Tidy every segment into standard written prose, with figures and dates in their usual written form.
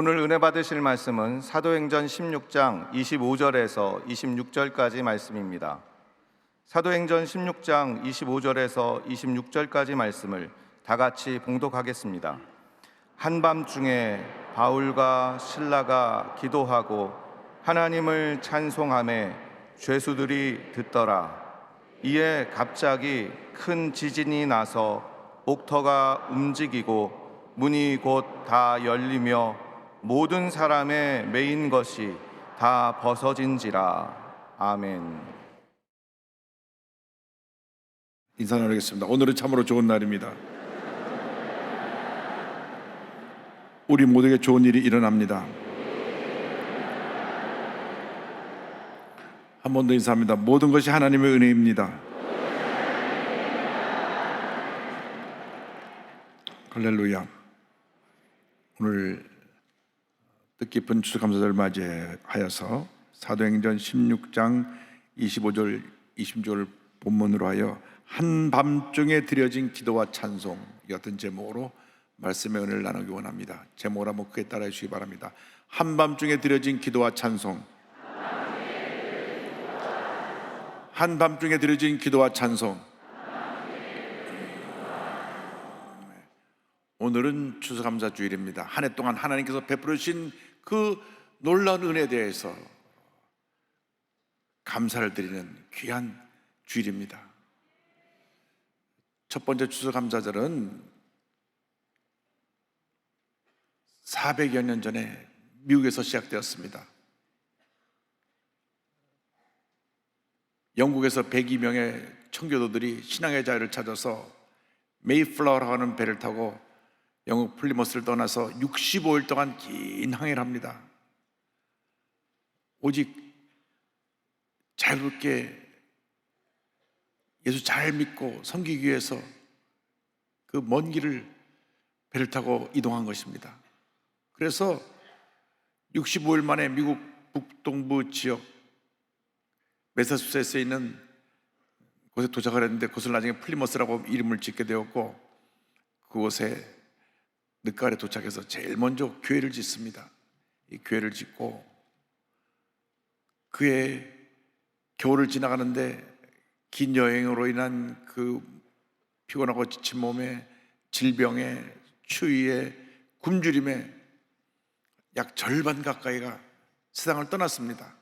오늘 은혜 받으실 말씀은 사도행전 16장 25절에서 26절까지 말씀입니다. 사도행전 16장 25절에서 26절까지 말씀을 다 같이 봉독하겠습니다. 한밤중에 바울과 실라가 기도하고 하나님을 찬송하며 죄수들이 듣더라. 이에 갑자기 큰 지진이 나서 옥터가 움직이고 문이 곧 다 열리며 모든 사람의 매인 것이 다 벗어진지라. 아멘. 인사 나누겠습니다. 오늘은 참으로 좋은 날입니다. 우리 모두에게 좋은 일이 일어납니다. 한 번 더 인사합니다. 모든 것이 하나님의 은혜입니다. 할렐루야. 오늘 뜻깊은 추수감사절을 맞이하여서 사도행전 16장 25절 26절 본문으로 하여 한밤중에 드려진 기도와 찬송, 이 같은 제목으로 말씀의 은혜를 나누기 원합니다. 제목을 한번 크게 따라해 주시기 바랍니다. 한밤중에 드려진 기도와 찬송. 한밤중에 드려진 기도와 찬송. 오늘은 추수감사주일입니다. 한 해 동안 하나님께서 베풀어 주신 그 놀라운 은혜에 대해서 감사를 드리는 귀한 주일입니다. 첫 번째 추수감사절은 400여 년 전에 미국에서 시작되었습니다. 영국에서 102명의 청교도들이 신앙의 자유를 찾아서 메이플라워라고 하는 배를 타고 영국 플리머스를 떠나서 65일 동안 긴 항해를 합니다. 오직 자유롭게 예수 잘 믿고 섬기기 위해서 그 먼 길을 배를 타고 이동한 것입니다. 그래서 65일 만에 미국 북동부 지역 매사추세츠에 있는 곳에 도착을 했는데 그것을 나중에 플리머스라고 이름을 짓게 되었고, 그곳에 늦가을에 도착해서 제일 먼저 교회를 짓습니다. 이 교회를 짓고 그해 겨울을 지나가는데 긴 여행으로 인한 그 피곤하고 지친 몸에 질병에 추위에 굶주림에 약 절반 가까이가 세상을 떠났습니다.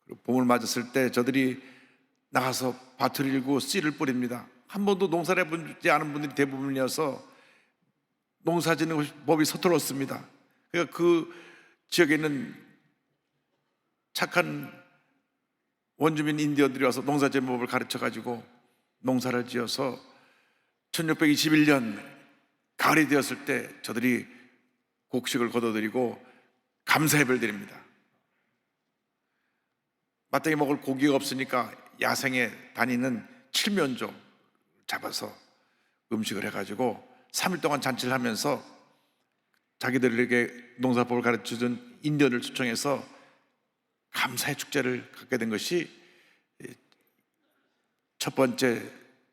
그리고 봄을 맞았을 때 저들이 나가서 밭을 일고 씨를 뿌립니다. 한 번도 농사를 해보지 않은 분들이 대부분이어서 농사 짓는 법이 서툴었습니다. 그러니까 그 지역에 있는 착한 원주민 인디언들이 와서 농사 짓는 법을 가르쳐가지고 농사를 지어서 1621년 가을이 되었을 때 저들이 곡식을 거둬들이고 감사 예배를 드립니다. 마땅히 먹을 고기가 없으니까 야생에 다니는 칠면조 잡아서 음식을 해가지고 3일 동안 잔치를 하면서 자기들에게 농사법을 가르쳐준 인디언을 초청해서 감사의 축제를 갖게 된 것이 첫 번째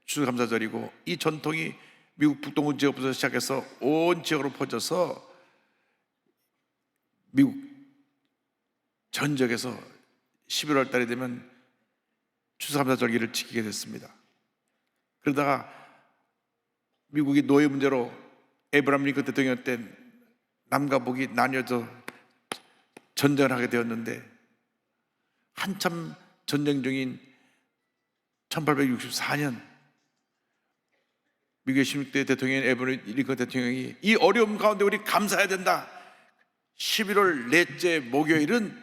추수감사절이고, 이 전통이 미국 북동부 지역부터 시작해서 온 지역으로 퍼져서 미국 전 지역에서 11월 달이 되면 추수감사절기를 지키게 됐습니다. 그러다가 미국이 노예 문제로 에브라함 링컨 대통령 때 남과 북이 나뉘어져 전쟁을 하게 되었는데, 한참 전쟁 중인 1864년 미국의 16대 대통령인 에브라함 링컨 대통령이 이 어려움 가운데 우리 감사해야 된다. 11월 넷째 목요일은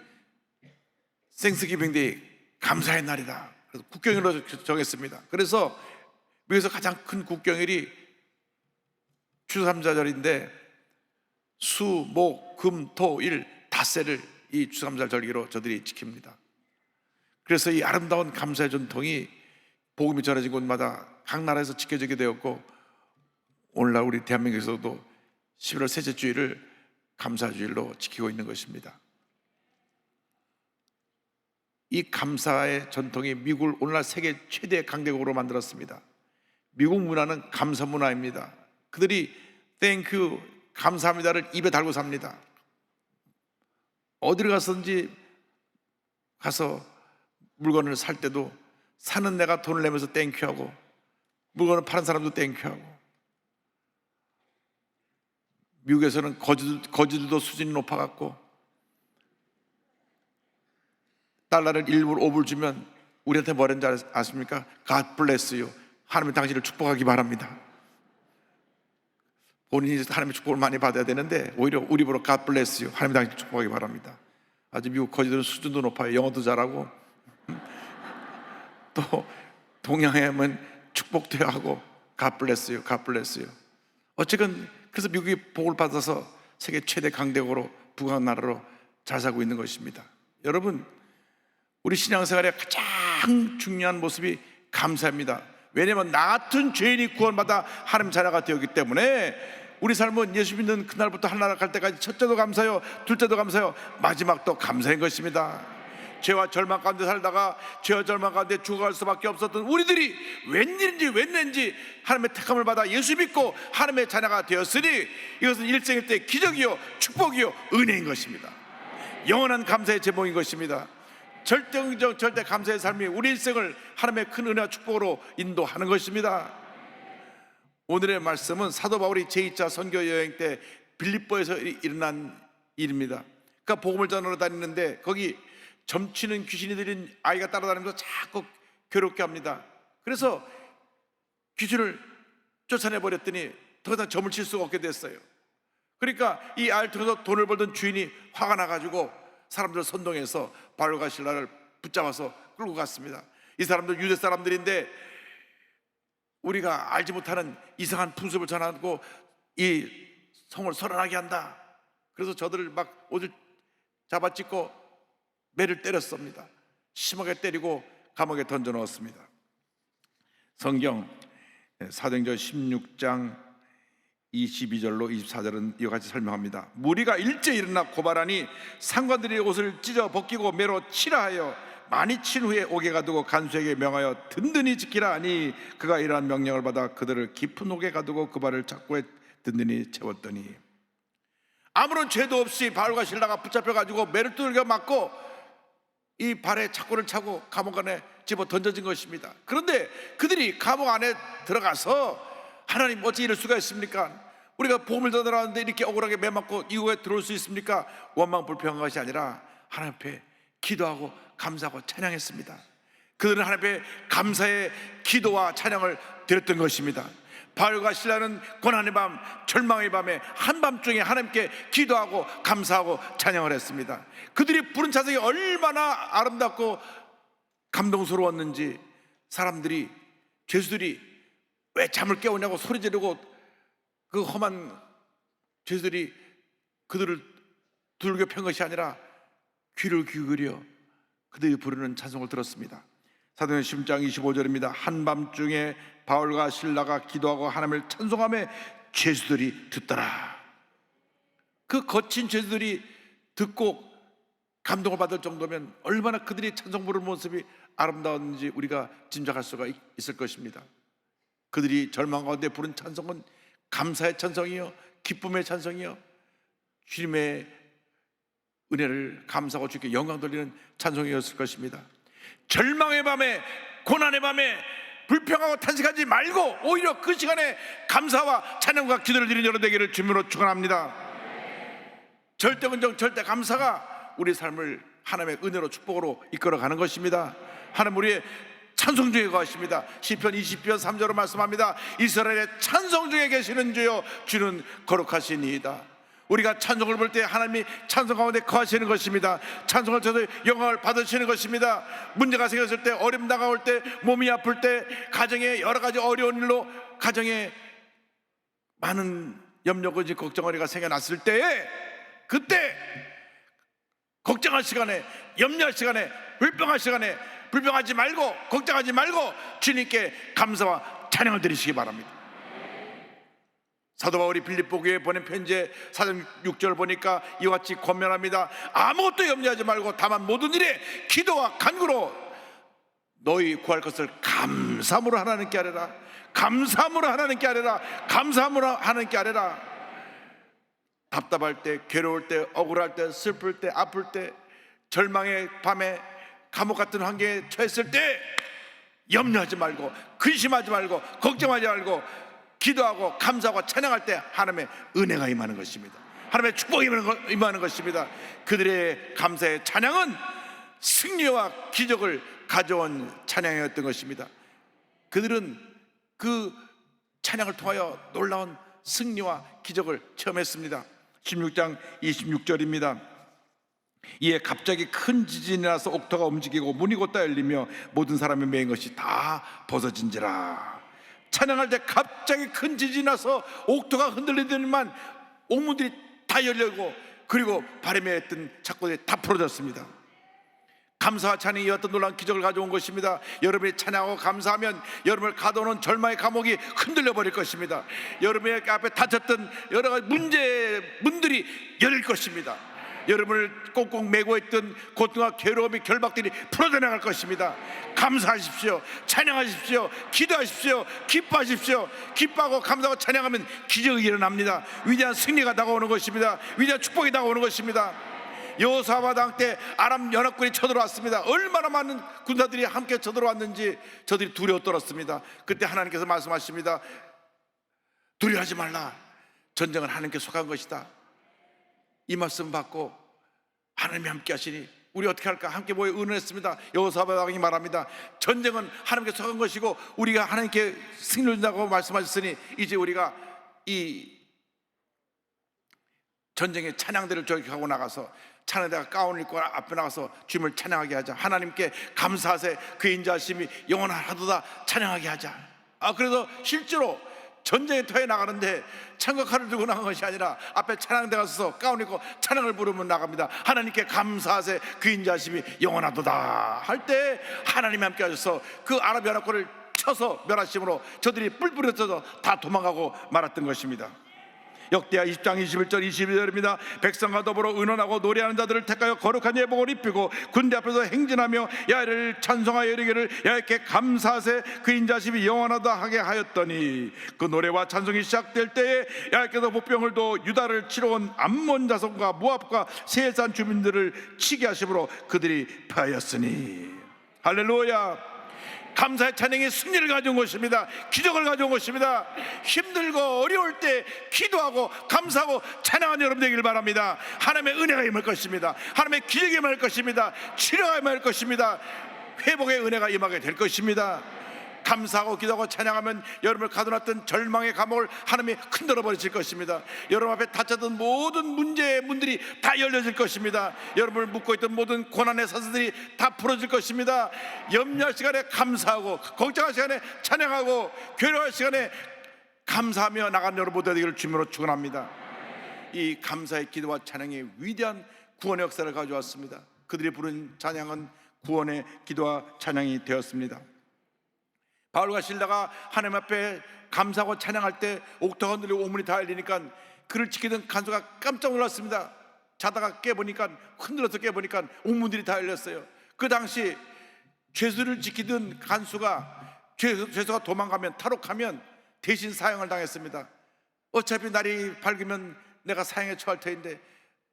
생스기빙 데이, 감사의 날이다. 그래서 국경일로 정했습니다. 그래서 미국에서 가장 큰 국경일이 추수감사절인데 수, 목, 금, 토, 일 닷새를 이 추수감사 절기로 저들이 지킵니다. 그래서 이 아름다운 감사의 전통이 복음이 전해진 곳마다 각 나라에서 지켜지게 되었고, 오늘날 우리 대한민국에서도 11월 셋째 주일을 감사주일로 지키고 있는 것입니다. 이 감사의 전통이 미국을 오늘날 세계 최대 강대국으로 만들었습니다. 미국 문화는 감사 문화입니다. 그들이 땡큐, 감사합니다를 입에 달고 삽니다. 어디를 가서 물건을 살 때도 사는 내가 돈을 내면서 땡큐하고 물건을 파는 사람도 땡큐하고. 미국에서는 거지들도 수준이 높아갖고 달러를 1불 5불 주면 우리한테 뭐라는지 아십니까? God bless you. 하나님이 당신을 축복하기 바랍니다. 본인이 하나님의 축복을 많이 받아야 되는데 오히려 우리 보러 God bless you. 하나님이 당신을 축복하기 바랍니다. 아주 미국 거지들은 수준도 높아요. 영어도 잘하고 또 동양에만 축복도 하고 God bless you, God bless you. 어쨌든 그래서 미국이 복을 받아서 세계 최대 강대국으로 부강한 나라로 잘 살고 있는 것입니다. 여러분, 우리 신앙생활의 가장 중요한 모습이 감사입니다. 왜냐하면 나 같은 죄인이 구원받아 하나님 자녀가 되었기 때문에 우리 삶은 예수 믿는 그날부터 하늘나라 갈 때까지 첫째도 감사요, 둘째도 감사요, 마지막도 감사인 것입니다. 죄와 절망 가운데 살다가 죄와 절망 가운데 죽어갈 수밖에 없었던 우리들이 웬일인지 하나님의 택함을 받아 예수 믿고 하나님의 자녀가 되었으니 이것은 일생일 때 기적이요 축복이요 은혜인 것입니다. 영원한 감사의 제목인 것입니다. 절대 감사의 삶이 우리 일생을 하나님의 큰 은혜와 축복으로 인도하는 것입니다. 오늘의 말씀은 사도 바울이 제2차 선교 여행 때 빌립보에서 일어난 일입니다. 그러니까 복음을 전하러 다니는데 거기 점치는 귀신이 들린 아이가 따라다니면서 자꾸 괴롭게 합니다. 그래서 귀신을 쫓아내버렸더니 더 이상 점을 칠 수가 없게 됐어요. 그러니까 이 아이를 통해서 돈을 벌던 주인이 화가 나가지고 사람들을 선동해서 바울과 실라를 붙잡아서 끌고 갔습니다. 이 사람들 유대 사람들인데 우리가 알지 못하는 이상한 풍습을 전하고 이 성을 설안하게 한다. 그래서 저들을 막 옷을 잡아찢고 매를 때렸습니다. 심하게 때리고 감옥에 던져 넣었습니다. 성경 사도행전 16장 22절로 24절은 이와 같이 설명합니다. 무리가 일제 일어나 고발하니 상관들이 옷을 찢어 벗기고 매로 치라 하여 많이 친 후에 옥에 가두고 간수에게 명하여 든든히 지키라 하니 그가 이러한 명령을 받아 그들을 깊은 옥에 가두고 그 발을 착고에 든든히 채웠더니 아무런 죄도 없이 바울과 실라가 붙잡혀가지고 매를 두들겨 맞고 이 발에 착고를 차고 감옥 안에 집어 던져진 것입니다. 그런데 그들이 감옥 안에 들어가서 하나님 어찌 이럴 수가 있습니까? 우리가 복음을 전하는데 이렇게 억울하게 매 맞고 이후에 들어올 수 있습니까? 원망불평한 것이 아니라 하나님 앞에 기도하고 감사하고 찬양했습니다. 그들은 하나님 앞에 감사의 기도와 찬양을 드렸던 것입니다. 바울과 실라는 고난의 밤, 절망의 밤에 한밤중에 하나님께 기도하고 감사하고 찬양을 했습니다. 그들이 부른 찬송이 얼마나 아름답고 감동스러웠는지 사람들이, 죄수들이 왜 잠을 깨우냐고 소리 지르고 그 험한 죄수들이 그들을 두들겨 팬 것이 아니라 귀를 기울여 그들이 부르는 찬송을 들었습니다. 사도행전 10장 25절입니다. 한밤중에 바울과 실라가 기도하고 하나님을 찬송하며 죄수들이 듣더라. 그 거친 죄수들이 듣고 감동을 받을 정도면 얼마나 그들이 찬송 부르는 모습이 아름다웠는지 우리가 짐작할 수가 있을 것입니다. 그들이 절망 가운데 부른 찬송은 감사의 찬송이요, 기쁨의 찬송이요, 주님의 은혜를 감사하고 주께 영광 돌리는 찬송이었을 것입니다. 절망의 밤에, 고난의 밤에 불평하고 탄식하지 말고 오히려 그 시간에 감사와 찬양과 기도를 드리는 여러분 되기를 주님으로 축원합니다. 절대 긍정, 절대 감사가 우리 삶을 하나님의 은혜로 축복으로 이끌어가는 것입니다. 하나님 우리의 찬송 중에 거하십니다. 시편 20편 3절로 말씀합니다. 이스라엘의 찬송 중에 계시는 주여 주는 거룩하시니이다. 우리가 찬송을 볼 때 하나님이 찬송 가운데 거하시는 것입니다. 찬송을 통해서 영광을 받으시는 것입니다. 문제가 생겼을 때, 어려움 다가올 때, 몸이 아플 때, 가정에 여러 가지 어려운 일로 가정에 많은 염려고 걱정거리가 생겨났을 때에 그때 걱정할 시간에, 염려할 시간에, 불평할 시간에 불평하지 말고 걱정하지 말고 주님께 감사와 찬양을 드리시기 바랍니다. 사도 바울이 빌립보 교회에 보낸 편지에 4장 6절 보니까 이와 같이 권면합니다. 아무것도 염려하지 말고 다만 모든 일에 기도와 간구로 너희 구할 것을 감사함으로 하나님께 아뢰라. 감사함으로 하나님께 아뢰라. 감사함으로 하나님께 아뢰라. 답답할 때, 괴로울 때, 억울할 때, 슬플 때, 아플 때, 절망의 밤에 감옥 같은 환경에 처했을 때 염려하지 말고, 근심하지 말고, 걱정하지 말고 기도하고 감사하고 찬양할 때 하나님의 은혜가 임하는 것입니다. 하나님의 축복이 임하는 것입니다. 그들의 감사의 찬양은 승리와 기적을 가져온 찬양이었던 것입니다. 그들은 그 찬양을 통하여 놀라운 승리와 기적을 체험했습니다. 16장 26절입니다. 이에 갑자기 큰 지진이 나서 옥토가 움직이고 문이 곧다 열리며 모든 사람이 매인 것이 다 벗어진지라. 찬양할 때 갑자기 큰 지진이 나서 옥토가 흔들리더니만 옥문들이 다 열리고, 그리고 발에 매였던 착고들이 다 풀어졌습니다. 감사와 찬양이 어떤 놀라운 기적을 가져온 것입니다. 여러분이 찬양하고 감사하면 여러분을 가둬놓은 절망의 감옥이 흔들려 버릴 것입니다. 여러분의 앞에 닫혔던 여러 가지 문들이 열릴 것입니다. 여러분을 꽁꽁 메고 있던 고통과 괴로움의 결박들이 풀어져 나갈 것입니다. 감사하십시오. 찬양하십시오. 기도하십시오. 기뻐하십시오. 기뻐하고 감사하고 찬양하면 기적이 일어납니다. 위대한 승리가 다가오는 것입니다. 위대한 축복이 다가오는 것입니다. 여호사밧 왕 때 아람 연합군이 쳐들어왔습니다. 얼마나 많은 군사들이 함께 쳐들어왔는지 저들이 두려워 떨었습니다. 그때 하나님께서 말씀하십니다. 두려워하지 말라. 전쟁은 하나님께 속한 것이다. 이 말씀 받고 하나님이 함께 하시니 우리 어떻게 할까? 함께 모여 의논했습니다. 여호사밧 왕이 말합니다. 전쟁은 하나님께 속한 것이고 우리가 하나님께 승리를 준다고 말씀하셨으니 이제 우리가 이 전쟁의 찬양대를 저격하고 나가서 찬양대가 가운을 입고 앞에 나가서 주님을 찬양하게 하자. 하나님께 감사하세. 그 인자하심이 영원하도다. 찬양하게 하자. 그래서 실제로 전쟁에 터에 나가는데 창각칼을 들고 나간 것이 아니라 앞에 찬양대가 서서 가운 입고 찬양을 부르면 나갑니다. 하나님께 감사하세. 그 인자하심이 영원하도다 할 때 하나님이 함께 하셔서 그 아랍 연합군을 쳐서 멸하심으로 저들이 뿔뿔이 흩어져 다 도망가고 말았던 것입니다. 역대하 20장 21절 22절입니다. 백성과 더불어 의논하고 노래하는 자들을 택하여 거룩한 예복을 입히고 군대 앞에서 행진하며 야훼를 찬송하여 이르기를 야훼께 감사하세. 그 인자심이 영원하다 하게 하였더니 그 노래와 찬송이 시작될 때에 야훼께서 보병을 둬 유다를 치러 온 암몬 자손과 모압과 세산 주민들을 치게 하심으로 그들이 패하였으니. 할렐루야. 감사의 찬양이 승리를 가져온 것입니다. 기적을 가져온 것입니다. 힘들고 어려울 때 기도하고 감사하고 찬양하는 여러분 되기를 바랍니다. 하나님의 은혜가 임할 것입니다. 하나님의 기적이 임할 것입니다. 치료가 임할 것입니다. 회복의 은혜가 임하게 될 것입니다. 감사하고 기도하고 찬양하면 여러분을 가둬놨던 절망의 감옥을 하나님이 흔들어 버리실 것입니다. 여러분 앞에 닫혔던 모든 문제의 문들이 다 열려질 것입니다. 여러분을 묶고 있던 모든 고난의 사슬들이 다 풀어질 것입니다. 염려할 시간에 감사하고, 걱정할 시간에 찬양하고, 괴로워할 시간에 감사하며 나간 여러분 되기를 주님으로 축원합니다. 이 감사의 기도와 찬양이 위대한 구원의 역사를 가져왔습니다. 그들이 부른 찬양은 구원의 기도와 찬양이 되었습니다. 바울과 실라가 하나님 앞에 감사하고 찬양할 때 옥토가 흔들리고 옥문이 다 열리니까 그를 지키던 간수가 깜짝 놀랐습니다. 자다가 깨보니까, 흔들어서 깨보니까 옥문들이 다 열렸어요. 그 당시 죄수를 지키던 간수가 죄수가 도망가면, 탈옥하면 대신 사형을 당했습니다. 어차피 날이 밝으면 내가 사형에 처할 터인데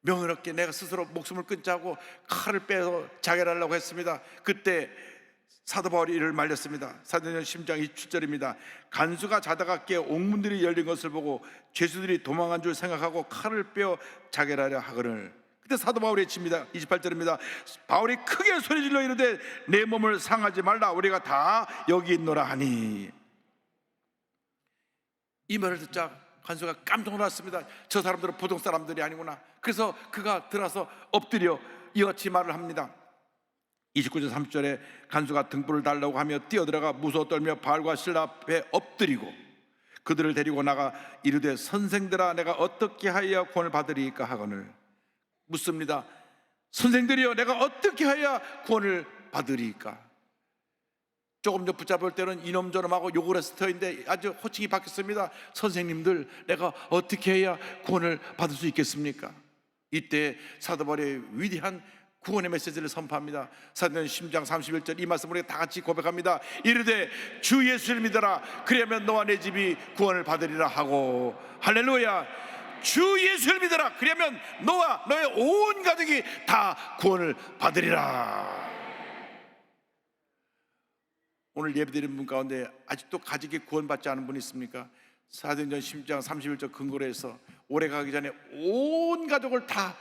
명예롭게 내가 스스로 목숨을 끊자고 칼을 빼서 자결하려고 했습니다. 그때 사도 바울이 이를 말렸습니다. 사도행전 10장 27절입니다. 간수가 자다가 깨어 옥문들이 열린 것을 보고 죄수들이 도망한 줄 생각하고 칼을 빼어 자결하려 하거늘. 그때 사도 바울이 외칩니다. 28절입니다. 바울이 크게 소리질러 이르되 내 몸을 상하지 말라. 우리가 다 여기 있노라 하니. 이 말을 듣자 간수가 깜짝 놀랐습니다. 저 사람들은 보통 사람들이 아니구나. 그래서 그가 들어서 엎드려 이같이 말을 합니다. 29절 30절에 간수가 등불을 달라고 하며 뛰어들어가 무서워 떨며 바울과 실라 앞에 엎드리고 그들을 데리고 나가 이르되 선생들아 내가 어떻게 하여야 구원을 받으리까 하거늘. 묻습니다. 선생들이여 내가 어떻게 하여야 구원을 받으리까? 조금 더 붙잡을 때는 이놈저놈하고 욕을 했을 터인데 아주 호칭이 바뀌었습니다. 선생님들 내가 어떻게 해야 구원을 받을 수 있겠습니까? 이때 사도 바울의 위대한 구원의 메시지를 선포합니다. 사도행전 10장 31절 이 말씀을 우리가 다 같이 고백합니다. 이르되 주 예수를 믿어라. 그리하면 너와 내 집이 구원을 받으리라 하고. 할렐루야. 주 예수를 믿어라. 그러면 너와 너의 온 가족이 다 구원을 받으리라. 오늘 예배드리는 분 가운데 아직도 가족이 구원받지 않은 분 있습니까? 사도행전 10장 31절 근거로 해서 오래 가기 전에 온 가족을 다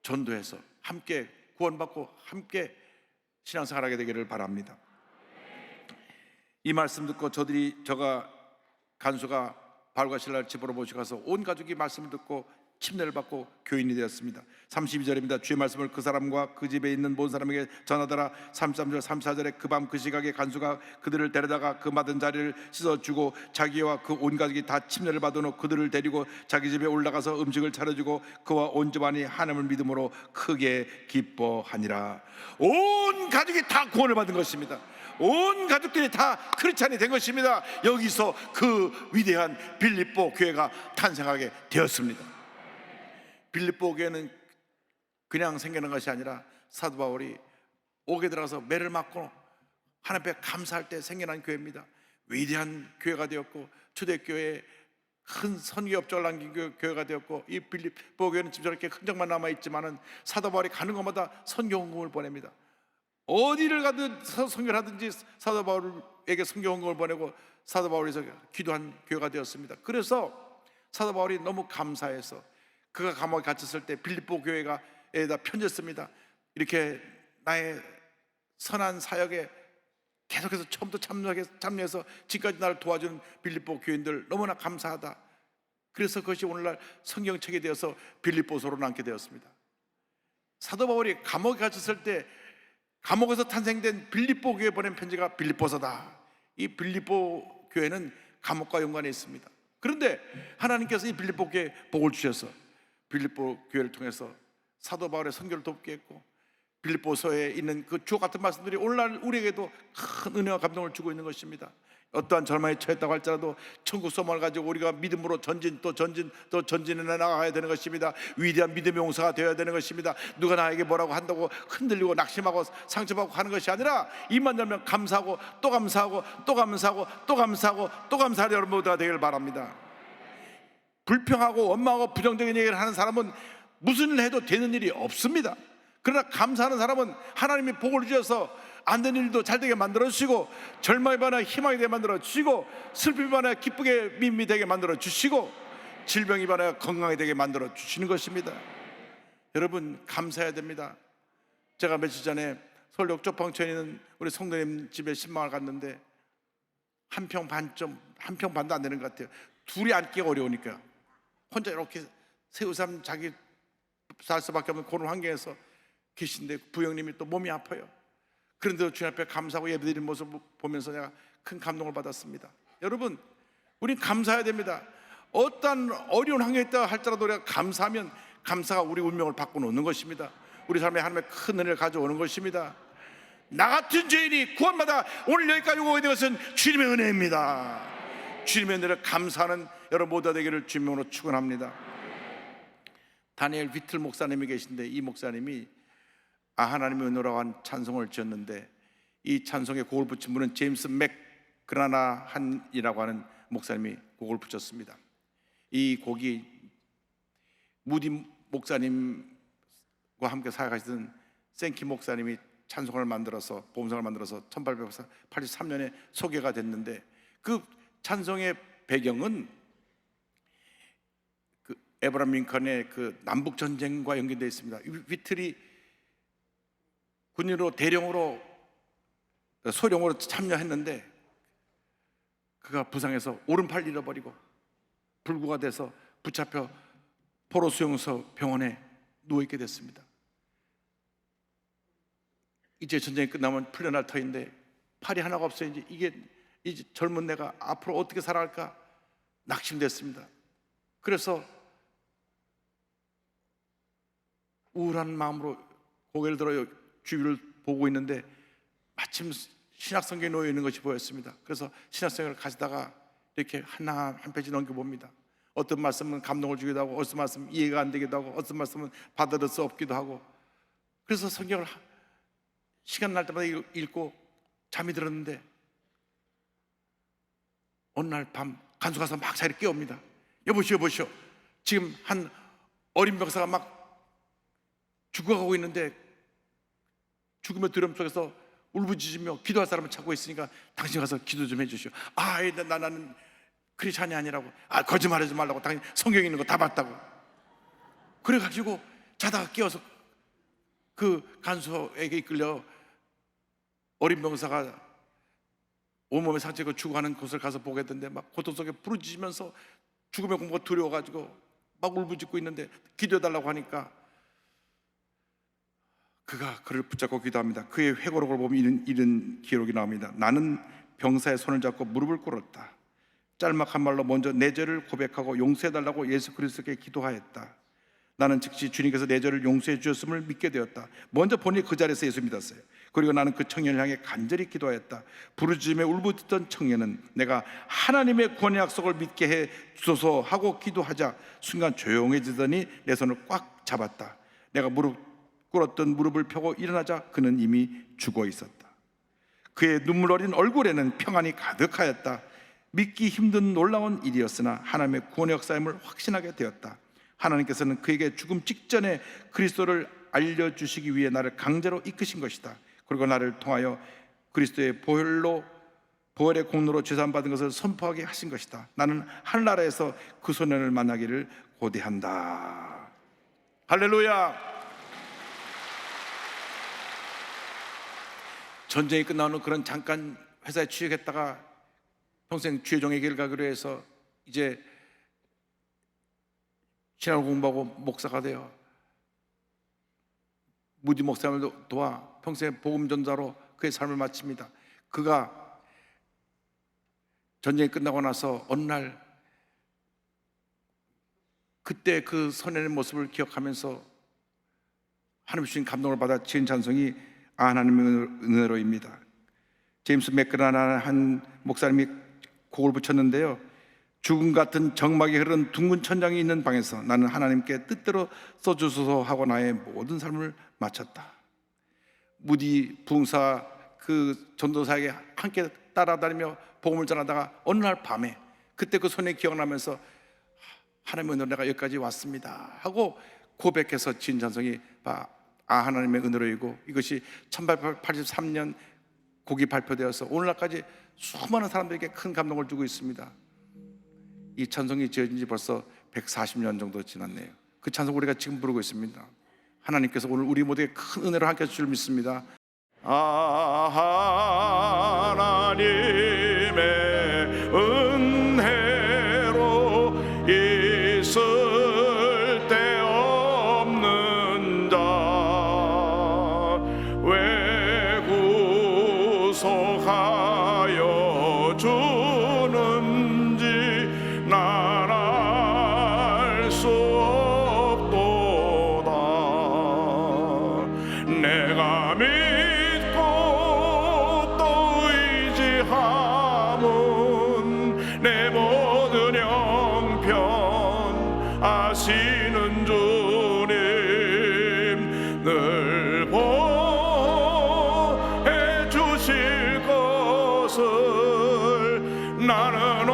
전도해서 함께 구원받고 함께 신앙생활하게 되기를 바랍니다. 이 말씀 듣고 저가 간수가 바울과 실라를 집으로 모시고 가서 온 가족이 말씀을 듣고 침례를 받고 교인이 되었습니다. 32절입니다. 주의 말씀을 그 사람과 그 집에 있는 모든 사람에게 전하더라. 33절 34절에 그 밤 그 시각에 간수가 그들을 데려다가 그 맡은 자리를 씻어주고 자기와 그 온 가족이 다 침례를 받은 후 그들을 데리고 자기 집에 올라가서 음식을 차려주고 그와 온 집안이 하나님을 믿음으로 크게 기뻐하니라. 온 가족이 다 구원을 받은 것입니다. 온 가족들이 다 크리스찬이 된 것입니다. 여기서 그 위대한 빌립보 교회가 탄생하게 되었습니다. 빌립보 교회는 그냥 생기는 것이 아니라 사도 바울이 옥에 들어가서 매를 맞고 하나님 앞에 감사할 때 생겨난 교회입니다. 위대한 교회가 되었고 초대교회에 큰 선교 업적을 남긴 교회가 되었고, 이 빌립보 교회는 지금 저렇게 흔적만 남아있지만은 사도 바울이 가는 곳마다 선교 헌금을 보냅니다. 어디를 가든 선교를 하든지 사도 바울에게 선교 헌금을 보내고 사도 바울에서 기도한 교회가 되었습니다. 그래서 사도 바울이 너무 감사해서 그가 감옥에 갇혔을 때 빌립보 교회가 에다 편지를 씁니다. 이렇게 나의 선한 사역에 계속해서 처음부터 참여해서 지금까지 나를 도와주는 빌립보 교인들 너무나 감사하다. 그래서 그것이 오늘날 성경책이 되어서 빌립보서로 남게 되었습니다. 사도 바울이 감옥에 갇혔을 때 감옥에서 탄생된 빌립보 교회에 보낸 편지가 빌립보서다. 이 빌립보 교회는 감옥과 연관이 있습니다. 그런데 하나님께서 이 빌립보 교회에 복을 주셔서 빌립보 교회를 통해서 사도 바울의 선교를 돕게 했고, 빌립보서에 있는 그 주옥 같은 말씀들이 오늘날 우리에게도 큰 은혜와 감동을 주고 있는 것입니다. 어떠한 절망에 처했다고 할지라도 천국 소망을 가지고 우리가 믿음으로 전진해 나가야 되는 것입니다. 위대한 믿음의 용사가 되어야 되는 것입니다. 누가 나에게 뭐라고 한다고 흔들리고 낙심하고 상처받고 하는 것이 아니라 입만 열면 감사하고 또 감사하고 또 감사하고 또 감사하고 또 감사하는 여러분 모두가 되기를 바랍니다. 불평하고 원망하고 부정적인 얘기를 하는 사람은 무슨 일 해도 되는 일이 없습니다. 그러나 감사하는 사람은 하나님이 복을 주셔서 안 되는 일도 잘 되게 만들어 주시고, 절망이 반하 희망이 되게 만들어 주시고, 슬픔이 반하 기쁘게 미움이 되게 만들어 주시고, 질병이 반하 건강이 되게 만들어 주시는 것입니다. 여러분 감사해야 됩니다. 제가 며칠 전에 서울 역조방촌에 있는 우리 성도님 집에 신방을 갔는데 한 평 반도 안 되는 것 같아요. 둘이 앉기가 어려우니까 혼자 이렇게 새우삼 자기 살 수밖에 없는 그런 환경에서 계신데 부형님이 또 몸이 아파요. 그런데도 주님 앞에 감사하고 예배드리는 모습을 보면서 내가 큰 감동을 받았습니다. 여러분, 우린 감사해야 됩니다. 어떤 어려운 환경에 있다 할지라도 우리가 감사하면 감사가 우리 운명을 바꿔놓는 것입니다. 우리 삶에 하나님의 큰 은혜를 가져오는 것입니다. 나 같은 죄인이 구원받아 오늘 여기까지 오게 된 것은 주님의 은혜입니다. 주님의 은혜를 감사하는 여러분 모두가 되기를 주님으로 축원합니다. 다니엘 비틀 목사님이 계신데, 이 목사님이 하나님의 은혜라고 한 찬송을 지었는데, 이 찬송에 곡을 붙인 분은 제임스 맥그라나한이라고 하는 목사님이 곡을 붙였습니다. 이 곡이 무디 목사님과 함께 사역하시던 생키 목사님이 찬송을 만들어서 보험성을 만들어서 1883년에 소개가 됐는데, 그 찬송의 배경은 그 에브라임 링컨의 그 남북 전쟁과 연결되어 있습니다. 위틀이 군인으로 대령으로 소령으로 참여했는데 그가 부상해서 오른팔 잃어버리고 불구가 돼서 붙잡혀 포로 수용소 병원에 누워있게 됐습니다. 이제 전쟁이 끝나면 풀려날 터인데 팔이 하나가 없어요. 이제 젊은 내가 앞으로 어떻게 살아갈까 낙심됐습니다. 그래서 우울한 마음으로 고개를 들어 주위를 보고 있는데 마침 신약성경에 놓여 있는 것이 보였습니다. 그래서 신약성경을 가지다가 이렇게 하나 한 페이지 넘겨봅니다. 어떤 말씀은 감동을 주기도 하고, 어떤 말씀은 이해가 안 되기도 하고, 어떤 말씀은 받아들일 수 없기도 하고, 그래서 성경을 시간 날 때마다 읽고 잠이 들었는데 어느 날 밤 간수가 가서 막 자리를 깨웁니다. 여보시오 지금 한 어린 병사가 막 죽어가고 있는데 죽음의 두려움 속에서 울부짖으며 기도할 사람을 찾고 있으니까 당신 가서 기도 좀 해주시오. 나는 크리스찬이 아니라고. 거짓말하지 말라고. 당신 성경에 있는 거 다 봤다고. 그래가지고 자다가 깨어서 그 간수에게 이끌려 어린 병사가 온몸에 상처가 죽어가는 곳을 가서 보게 됐는데 막 고통 속에 부르짖으면서 죽음의 공포가 두려워가지고 막 울부짖고 있는데 기도해달라고 하니까 그가 그를 붙잡고 기도합니다. 그의 회고록을 보면 이런 기록이 나옵니다. 나는 병사의 손을 잡고 무릎을 꿇었다. 짤막한 말로 먼저 내 죄를 고백하고 용서해달라고 예수 그리스도께 기도하였다. 나는 즉시 주님께서 내 죄를 용서해 주셨음을 믿게 되었다. 먼저 본인이 그 자리에서 예수 믿었어요. 그리고 나는 그 청년을 향해 간절히 기도하였다. 부르짖음에 울부짖던 청년은 내가 하나님의 구원의 약속을 믿게 해 주소서 하고 기도하자 순간 조용해지더니 내 손을 꽉 잡았다. 내가 꿇었던 무릎을 펴고 일어나자 그는 이미 죽어 있었다. 그의 눈물 어린 얼굴에는 평안이 가득하였다. 믿기 힘든 놀라운 일이었으나 하나님의 구원의 역사임을 확신하게 되었다. 하나님께서는 그에게 죽음 직전에 그리스도를 알려주시기 위해 나를 강제로 이끄신 것이다. 그리고 나를 통하여 그리스도의 보혈의 공로로 죄사함 받은 것을 선포하게 하신 것이다. 나는 하늘나라에서 그 소년을 만나기를 고대한다. 할렐루야. 전쟁이 끝나는 그런 잠깐 회사에 취직했다가 평생 주의종의 길을 가기로 해서 이제 신학을 공부하고 목사가 되어 무디 목사님을 도와 평생 복음 전자로 그의 삶을 마칩니다. 그가 전쟁이 끝나고 나서 어느 날 그때 그 선의 모습을 기억하면서 하나님 주신 감동을 받아 지은 찬송이 하나님의 은혜로입니다. 제임스 맥그라라는 한 목사님이 곡을 붙였는데요. 죽음 같은 정막이 흐르는 둥근 천장이 있는 방에서 나는 하나님께 뜻대로 써주소서 하고 나의 모든 삶을 마쳤다. 무디 부흥사 그 전도사에게 함께 따라다니며 복음을 전하다가 어느 날 밤에 그때 그 손에 기억나면서 하나님의 은혜로 내가 여기까지 왔습니다 하고 고백해서 지은 찬송이 하나님의 은혜로이고, 이것이 1883년 곡이 발표되어서 오늘날까지 수많은 사람들에게 큰 감동을 주고 있습니다. 이 찬송이 지어진 지 벌써 140년 정도 지났네요. 그 찬송 우리가 지금 부르고 있습니다. 하나님께서 오늘 우리 모두에게 큰 은혜로 함께 하실 줄 믿습니다. 하나님의 은혜로 있을 데 없는 자 왜 구속하여 주는지 난 알 수 없도다. 내가 믿고 또 의지함은 내 모든 형편 아시는 주님 늘 보해 주실 것을 나는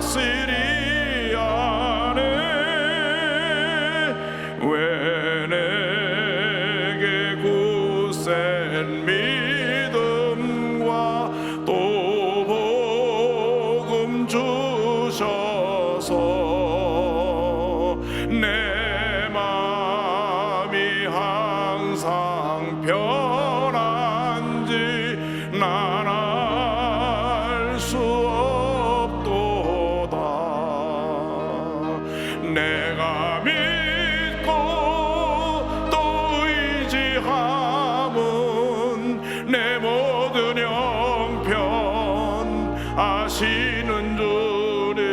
확실히 아네. 왜 내게 굳센 믿음과 또 복음 주셔서 내 마음이 항상 편한지 난 알 수 없도다. 내가 믿고 또 의지함은 내 모든 형편 아시는 주님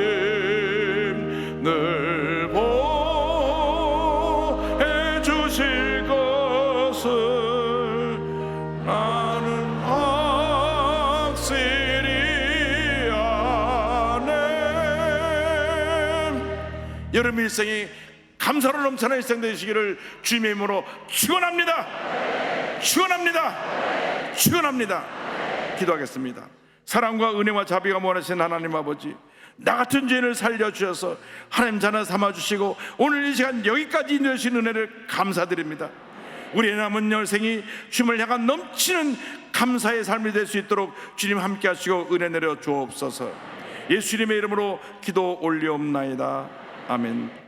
늘 보해 주실 것을 나는 확실히 아네. 여러분 일생이 감사로 넘쳐나는 일생 되시기를 주님의 이름으로 축원합니다. 축원합니다. 축원합니다. 기도하겠습니다. 사랑과 은혜와 자비가 원하신 하나님 아버지, 나 같은 죄인을 살려주셔서 하나님 자녀 삼아주시고 오늘 이 시간 여기까지 인도하신 은혜를 감사드립니다. 우리의 남은 열생이 주님을 향한 넘치는 감사의 삶이 될 수 있도록 주님 함께 하시고 은혜 내려 주옵소서. 예수님의 이름으로 기도 올리옵나이다. 아멘.